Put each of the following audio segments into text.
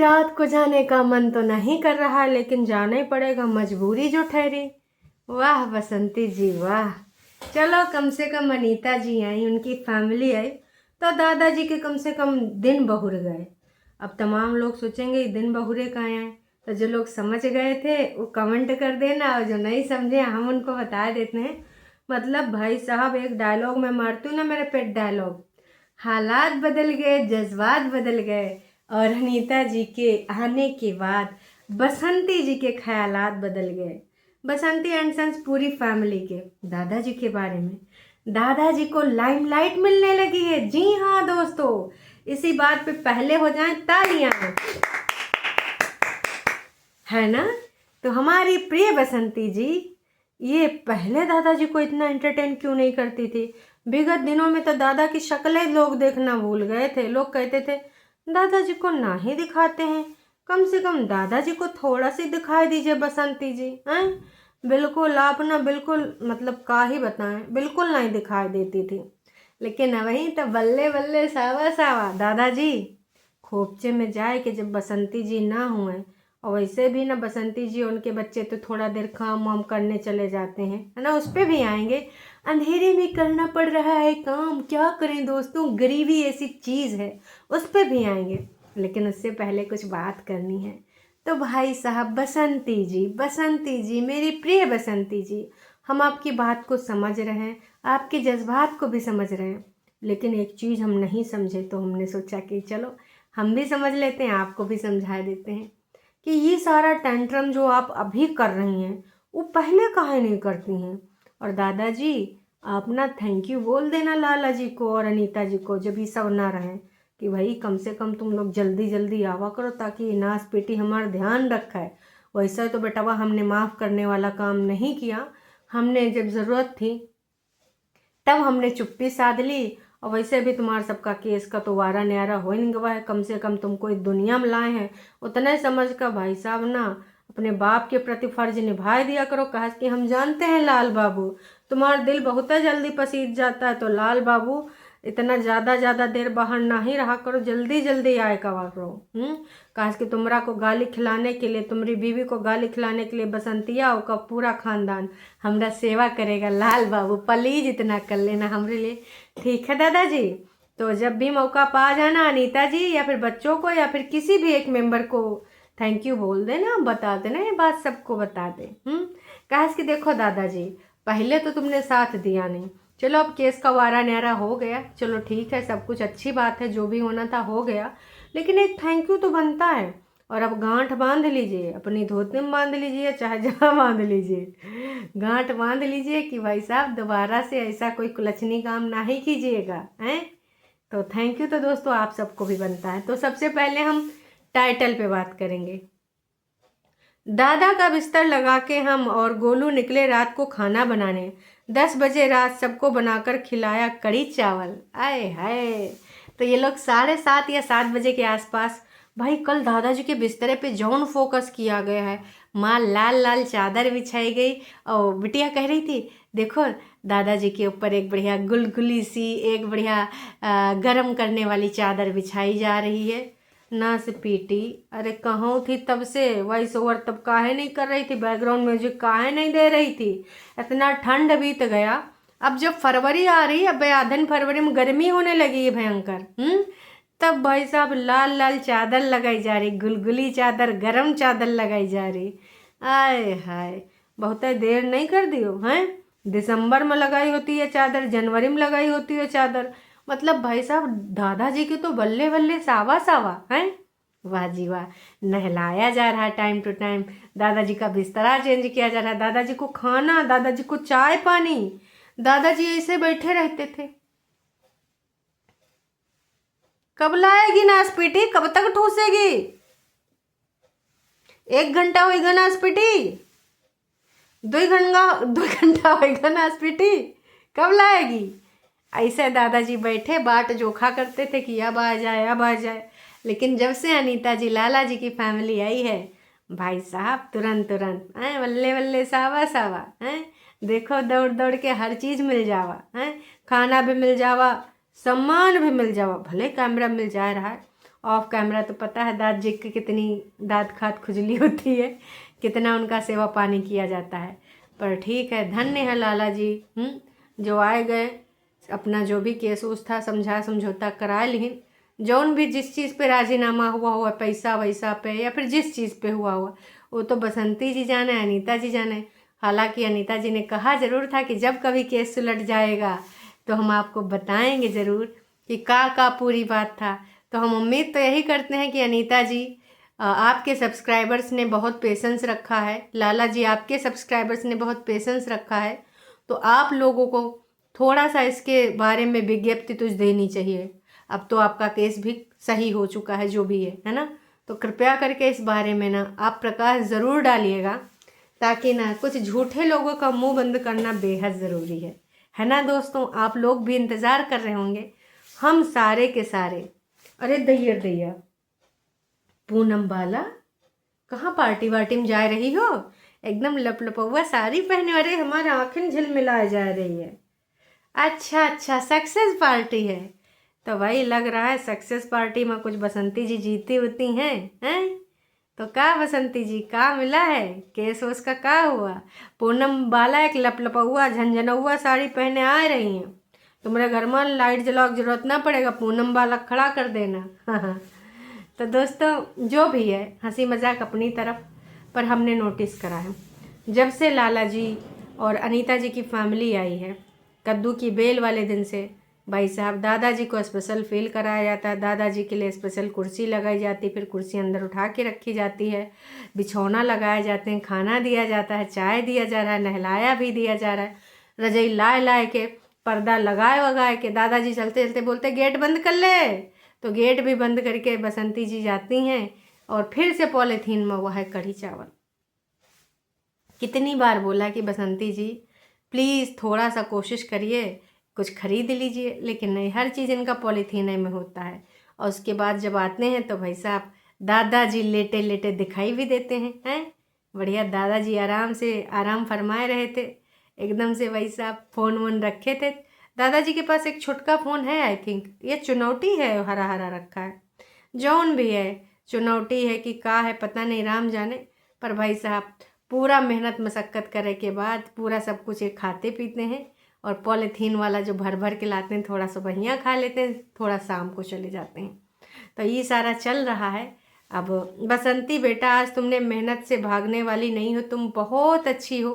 रात को जाने का मन तो नहीं कर रहा, लेकिन जाना ही पड़ेगा, मजबूरी जो ठहरी। वाह बसंती जी वाह। चलो कम से कम अनीता जी आई, उनकी फैमिली आई, तो दादाजी के कम से कम दिन बहुर गए। अब तमाम लोग सोचेंगे दिन बहुरे कहाँ हैं, तो जो लोग समझ गए थे वो कमेंट कर देना, और जो नहीं समझे हम उनको बता देते हैं। मतलब भाई साहब, एक डायलॉग मैं मारती हूँ ना, मेरे पेट डायलॉग, हालात बदल गए, जज्बात बदल गए, और अनीता जी के आने के बाद बसंती जी के ख्यालात बदल गए। बसंती एंड सन्स पूरी फैमिली के दादाजी के बारे में, दादाजी को लाइमलाइट मिलने लगी है। जी हाँ दोस्तों, इसी बात पे पहले हो जाएं तालियां, है ना। तो हमारी प्रिय बसंती जी ये पहले दादाजी को इतना एंटरटेन क्यों नहीं करती थी। विगत दिनों में तो दादा की शक्लें लोग देखना भूल गए थे। लोग कहते थे दादाजी को ना ही दिखाते हैं, कम से कम दादाजी को थोड़ा सी दिखाई दीजिए बसंती जी, हैं। बिल्कुल आप ना, बिल्कुल मतलब का ही बताएं, बिल्कुल नहीं दिखाई देती थी। लेकिन वहीं तो बल्ले बल्ले सावा सावा दादाजी खोपचे में जाए कि जब बसंती जी ना हुए। और वैसे भी ना बसंती जी और उनके बच्चे तो थोड़ा देर काम वाम करने चले जाते हैं, है ना, उस पर भी आएंगे। अंधेरे में करना पड़ रहा है काम, क्या करें दोस्तों, गरीबी ऐसी चीज़ है, उस पर भी आएंगे। लेकिन उससे पहले कुछ बात करनी है। तो भाई साहब बसंती जी मेरी प्रिय बसंती जी, हम आपकी बात को समझ रहे हैं, आपके जज्बात को भी समझ रहे हैं, लेकिन एक चीज़ हम नहीं समझे, तो हमने सोचा कि चलो हम भी समझ लेते हैं, आपको भी समझा देते हैं कि ये सारा टेंट्रम जो आप अभी कर रही हैं वो पहले काहे नहीं करती हैं। और दादाजी आप ना थैंक यू बोल देना लाला जी को और अनीता जी को, जब ये सब ना रहे, कि भाई कम से कम तुम लोग जल्दी जल्दी आवा करो, ताकि ये नाश पेटी हमारा ध्यान रखा है। वैसा तो बेटावा हमने माफ़ करने वाला काम नहीं किया, हमने जब ज़रूरत थी तब हमने चुप्पी साध ली। और वैसे भी तुम्हारा सबका केस का तो वारा न्यारा हो ही नहीं गवा है, कम से कम तुमको इस दुनिया में लाए हैं, उतने समझ कर भाई साहब ना अपने बाप के प्रति फर्ज निभा दिया करो। कहा कि हम जानते हैं लाल बाबू तुम्हारा दिल बहुत जल्दी पसीज जाता है, तो लाल बाबू इतना ज़्यादा देर बाहर ना ही रहा करो, जल्दी जल्दी आए कवा करो। कहा कि तुमरा को गाली खिलाने के लिए, तुम्हारी बीवी को गाली खिलाने के लिए बसंतिया का पूरा खानदान हमरा सेवा करेगा। लाल बाबू प्लीज इतना कर लेना हमरे लिए, ठीक है दादाजी। तो जब भी मौका पा जाना अनीता जी या फिर बच्चों को या फिर किसी भी एक मेंबर को थैंक यू बोल देना, बता देना, ये बात सबको बता दे। कहा कि देखो दादाजी पहले तो तुमने साथ दिया नहीं, चलो अब केस का वारा न्यारा हो गया, चलो ठीक है, सब कुछ अच्छी बात है, जो भी होना था हो गया, लेकिन एक थैंक यू तो बनता है। और अब गांठ बांध लीजिए, अपनी धोती में बांध लीजिए, चाहे जहाँ बांध लीजिए, गांठ बांध लीजिए कि भाई साहब दोबारा से ऐसा कोई कुलच्छनी काम ना ही कीजिएगा, हैं। तो थैंक यू तो दोस्तों आप सबको भी बनता है। तो सबसे पहले हम टाइटल पे बात करेंगे। दादा का बिस्तर लगा के हम और गोलू निकले रात को खाना बनाने। 10 बजे रात सबको बनाकर खिलाया कड़ी चावल। आए हाय। तो ये लोग 7:30 या 7 बजे के आसपास, भाई कल दादाजी के बिस्तरे पे जौन फोकस किया गया है, माँ लाल लाल चादर बिछाई गई, और बिटिया कह रही थी देखो दादाजी के ऊपर एक बढ़िया गुलगुली सी, एक बढ़िया गरम करने वाली चादर बिछाई जा रही है। ना से पीटी, अरे कहाँ थी तब से, वॉइस ओवर तब काहे नहीं कर रही थी, बैकग्राउंड म्यूजिक काहे नहीं दे रही थी, इतना ठंड बीत गया। अब जब फरवरी आ रही है, अब आधन फरवरी में गर्मी होने लगी है भयंकर, तब भाई साहब लाल लाल चादर लगाई जा रही, गुलगुली चादर, गरम चादर लगाई जा रही। आय हाय, बहुत देर नहीं कर दियो हैं, दिसंबर में लगाई होती है चादर, जनवरी में लगाई होती है चादर, मतलब भाई साहब दादाजी के तो बल्ले बल्ले सावा सावा हैं। वाह जी वाह, नहलाया जा रहा है टाइम टू टाइम, दादाजी का बिस्तरा चेंज किया जा रहा है, दादाजी को खाना, दादाजी को चाय पानी। दादाजी ऐसे बैठे रहते थे, कब लाएगी नाशपीटी, कब तक ठूसेगी, 1 घंटा होएगा नाशपीटी, 2 घंटा होएगा नाशपीटी, कब लाएगी। ऐसे दादाजी बैठे बाट जोखा करते थे कि अब आ जाए अब आ जाए। लेकिन जब से अनीता जी लाला जी की फैमिली आई है, भाई साहब तुरंत हैं, बल्ले बल्ले सावा सावा हैं, देखो दौड़ दौड़ के हर चीज़ मिल जावा हैं, खाना भी मिल जावा, सम्मान भी मिल जावा, भले कैमरा मिल जा रहा है, ऑफ कैमरा तो पता है दाद जी की कितनी दाद खाद खुजली होती है, कितना उनका सेवा पानी किया जाता है। पर ठीक है, धन्य है लाला जी, जो आए गए, अपना जो भी केस उस था समझा समझौता करा ली, जौन भी जिस चीज़ पे राजीनामा हुआ पैसा वैसा पे या फिर जिस चीज़ पे हुआ वो तो बसंती जी जाने, अनीता जी जाने। हालांकि अनीता जी ने कहा ज़रूर था कि जब कभी केस सुलट जाएगा तो हम आपको बताएंगे ज़रूर कि का पूरी बात था। तो हम उम्मीद तो यही करते हैं कि अनीता जी, आपके सब्सक्राइबर्स ने बहुत पेशेंस रखा है, लाला जी आपके सब्सक्राइबर्स ने बहुत पेशेंस रखा है, तो आप लोगों को थोड़ा सा इसके बारे में विज्ञप्ति तुझ देनी चाहिए। अब तो आपका केस भी सही हो चुका है, जो भी है ना। तो कृपया करके इस बारे में ना आप प्रकाश ज़रूर डालिएगा, ताकि ना कुछ झूठे लोगों का मुंह बंद करना बेहद ज़रूरी है ना दोस्तों। आप लोग भी इंतज़ार कर रहे होंगे, हम सारे के सारे। अरे दैया पूनम बाला, कहाँ पार्टी वार्टी में जा रही हो? एकदम लपलपौआ साड़ी पहने, अरे हमारे आँखें झिलमिलाए जा रही है। अच्छा, सक्सेस पार्टी है, तो भाई लग रहा है सक्सेस पार्टी में कुछ बसंती जी जीती होती हैं। तो का बसंती जी का मिला है, केस वोस का क्या हुआ? पूनम बाला एक लपलपौआ झंझनौआ साड़ी पहने आ रही हैं, तुम्हारे घर में लाइट जलाओ की जरूरत ना पड़ेगा, पूनम बाला खड़ा कर देना। तो दोस्तों जो भी है, हंसी मजाक अपनी तरफ, पर हमने नोटिस करा है जब से लाला जी और अनीता जी की फैमिली आई है, कद्दू की बेल वाले दिन से भाई साहब दादाजी को स्पेशल फील कराया जाता है, दादाजी के लिए स्पेशल कुर्सी लगाई जाती है, फिर कुर्सी अंदर उठा के रखी जाती है, बिछौना लगाए जाते हैं, खाना दिया जाता है, चाय दिया जा रहा है, नहलाया भी दिया जा रहा है, रजाई लाए के पर्दा लगाए के दादाजी चलते चलते बोलते गेट बंद कर ले, तो गेट भी बंद करके बसंती जी जाती हैं और फिर से पॉलीथीन में वह है कढ़ी चावल। कितनी बार बोला कि बसंती जी प्लीज़ थोड़ा सा कोशिश करिए, कुछ खरीद लीजिए, लेकिन नहीं, हर चीज़ इनका पॉलीथीन में होता है। और उसके बाद जब आते हैं तो भाई साहब दादाजी लेटे लेटे दिखाई भी देते हैं बढ़िया दादाजी आराम फरमाए रहे थे एकदम से, भाई साहब फ़ोन वोन रखे थे। दादाजी के पास एक छोटका फ़ोन है, आई थिंक ये चुनौती है, हरा हरा रखा है, जौन भी है चुनौती है कि का है पता नहीं, राम जाने। पर भाई साहब पूरा मेहनत मशक्क़त करे के बाद पूरा सब कुछ ये खाते पीते हैं, और पॉलीथीन वाला जो भर भर के लाते हैं, थोड़ा सा बढ़िया खा लेते हैं, थोड़ा शाम को चले जाते हैं। तो ये सारा चल रहा है। अब बसंती बेटा, आज तुमने मेहनत से भागने वाली नहीं हो, तुम बहुत अच्छी हो,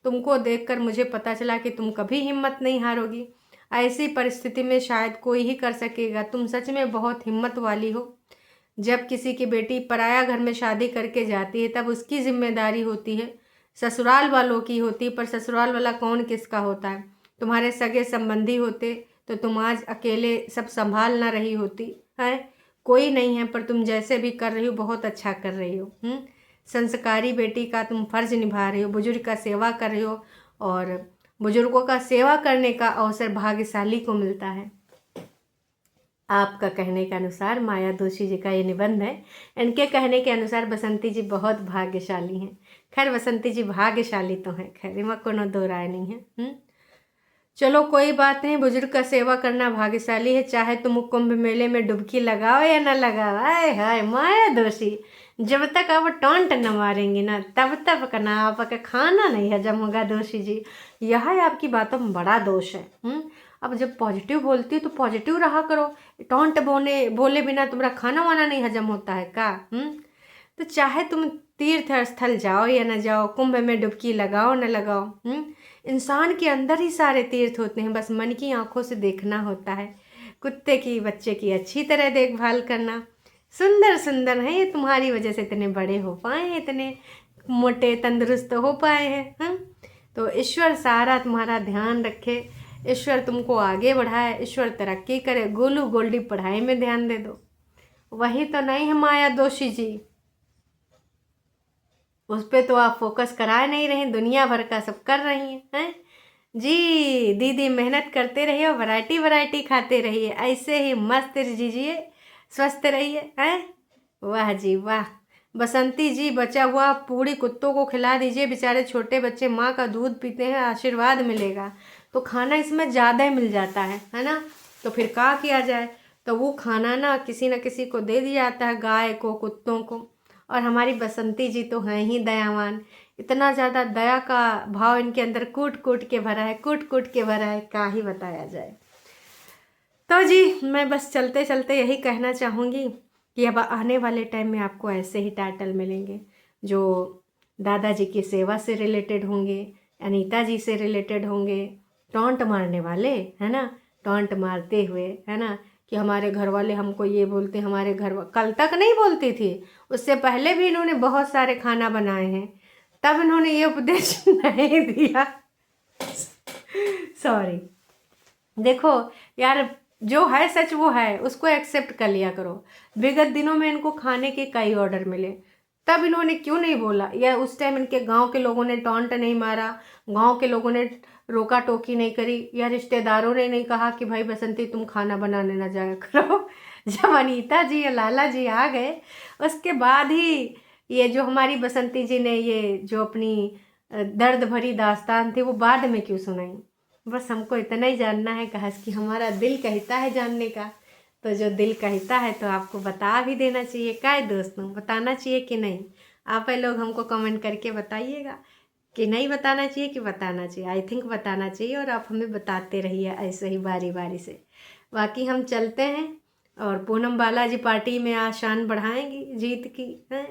तुमको देखकर मुझे पता चला कि तुम कभी हिम्मत नहीं हारोगी। ऐसी परिस्थिति में शायद कोई ही कर सकेगा, तुम सच में बहुत हिम्मत वाली हो। जब किसी की बेटी पराया घर में शादी करके जाती है तब उसकी जिम्मेदारी होती है, ससुराल वालों की होती है, पर ससुराल वाला कौन किसका होता है? तुम्हारे सगे संबंधी होते तो तुम आज अकेले सब संभाल ना रही होती है, कोई नहीं है, पर तुम जैसे भी कर रही हो बहुत अच्छा कर रही हो। संस्कारी बेटी का तुम फर्ज निभा रही हो, बुजुर्ग का सेवा कर रही हो, और बुजुर्गों का सेवा करने का अवसर भाग्यशाली को मिलता है। आपका कहने के अनुसार माया दोषी जी का ये निबंध है, इनके कहने के अनुसार बसंती जी बहुत भाग्यशाली हैं। खैर बसंती जी भाग्यशाली तो हैं, खैर इमा कोनो दो राय नहीं है। चलो कोई बात नहीं, बुजुर्ग का सेवा करना भाग्यशाली है, चाहे तुम कुंभ मेले में डुबकी लगाओ या ना लगाओ। आए हाय माया दोषी, जब तक आप टोंट न मारेंगी ना तब तक ना आपका खाना नहीं हजम होगा दोषी जी, यह आपकी बातों में बड़ा दोष है। अब जब पॉजिटिव बोलती हो तो पॉजिटिव रहा करो, टोंट बोले बिना तुम्हारा खाना वाना नहीं हजम होता है का? तो चाहे तुम तीर्थ स्थल जाओ या न जाओ, कुंभ में डुबकी लगाओ न लगाओ, इंसान के अंदर ही सारे तीर्थ होते हैं, बस मन की आंखों से देखना होता है। कुत्ते की बच्चे की अच्छी तरह देखभाल करना। सुंदर सुंदर है ये, तुम्हारी वजह से इतने बड़े हो पाए हैं, इतने मोटे तंदुरुस्त हो पाए हैं। तो ईश्वर सारा तुम्हारा ध्यान रखे, ईश्वर तुमको आगे बढ़ाए, ईश्वर तरक्की करे, गोलू गोल्डी पढ़ाई में ध्यान दे दो। वही तो नहीं है माया दोषी जी, उस पर तो आप फोकस कराए नहीं रहे, दुनिया भर का सब कर रही हैं जी। दीदी मेहनत करते रहिए, वैरायटी वैरायटी खाते रहिए, ऐसे ही मस्त जीजिए, स्वस्थ रहिए हैं। वाह जी वाह। बसंती जी बचा हुआ पूरी कुत्तों को खिला दीजिए, बेचारे छोटे बच्चे माँ का दूध पीते हैं, आशीर्वाद मिलेगा, तो खाना इसमें ज़्यादा मिल जाता है ना। तो फिर क्या किया जाए, तो तो वो खाना ना किसी को दे दिया जाता है, गाय को, कुत्तों को। और हमारी बसंती जी तो हैं ही दयावान, इतना ज़्यादा दया का भाव इनके अंदर कूट कूट के भरा है, कूट कूट के भरा है, क्या ही बताया जाए। तो जी मैं बस चलते चलते यही कहना चाहूँगी कि अब आने वाले टाइम में आपको ऐसे ही टाइटल मिलेंगे जो दादाजी की सेवा से रिलेटेड होंगे, अनीता जी से रिलेटेड होंगे, टॉन्ट मारने वाले, है ना, टॉन्ट मारते हुए, है ना, कि हमारे घर वाले हमको ये बोलते, हमारे कल तक नहीं बोलती थी, उससे पहले भी इन्होंने बहुत सारे खाना बनाए हैं, तब इन्होंने ये उपदेश नहीं दिया। सॉरी। देखो यार, जो है सच वो है, उसको एक्सेप्ट कर लिया करो। विगत दिनों में इनको खाने के कई ऑर्डर मिले, तब इन्होंने क्यों नहीं बोला, या उस टाइम इनके गांव के लोगों ने टॉन्ट नहीं मारा, गांव के लोगों ने रोका टोकी नहीं करी, या रिश्तेदारों ने नहीं कहा कि भाई बसंती तुम खाना बनाने ना जाया करो। जब अनीता जी या लाला जी आ गए, उसके बाद ही ये जो हमारी बसंती जी ने ये जो अपनी दर्द भरी दास्तान थी वो बाद में क्यों सुनाई। बस हमको इतना ही जानना है कहास कि हमारा दिल कहता है जानने का, तो जो दिल कहता है तो आपको बता भी देना चाहिए। क्या है दोस्तों, बताना चाहिए कि नहीं? आप लोग हमको कमेंट करके बताइएगा कि नहीं बताना चाहिए कि बताना चाहिए। आई थिंक बताना चाहिए, और आप हमें बताते रहिए ऐसे ही बारी बारी से। बाकी हम चलते हैं, और पूनम बालाजी पार्टी में आज शान बढ़ाएंगी जीत की, हैं।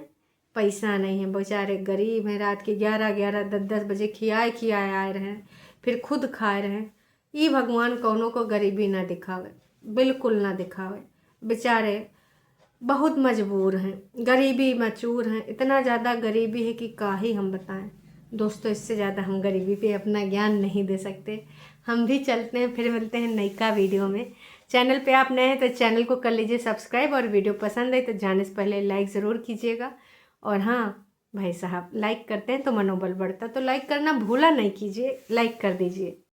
पैसा नहीं है, बेचारे गरीब हैं, रात के 11-11, 10-10 बजे खियाए आए रहे हैं, फिर खुद खाए रहे हैं। ये भगवान कौनों को गरीबी ना दिखावे, बिल्कुल ना दिखावे। बेचारे बहुत मजबूर हैं, गरीबी मचूर हैं, इतना ज़्यादा गरीबी है कि क्या ही हम बताएं दोस्तों। इससे ज़्यादा हम गरीबी पे अपना ज्ञान नहीं दे सकते। हम भी चलते हैं, फिर मिलते हैं नयका वीडियो में। चैनल पे आप नए हैं तो चैनल को कर लीजिए सब्सक्राइब, और वीडियो पसंद है तो जाने से पहले लाइक ज़रूर कीजिएगा। और हाँ भाई साहब, लाइक करते हैं तो मनोबल बढ़ता, तो लाइक करना भूला नहीं कीजिए, लाइक कर दीजिए।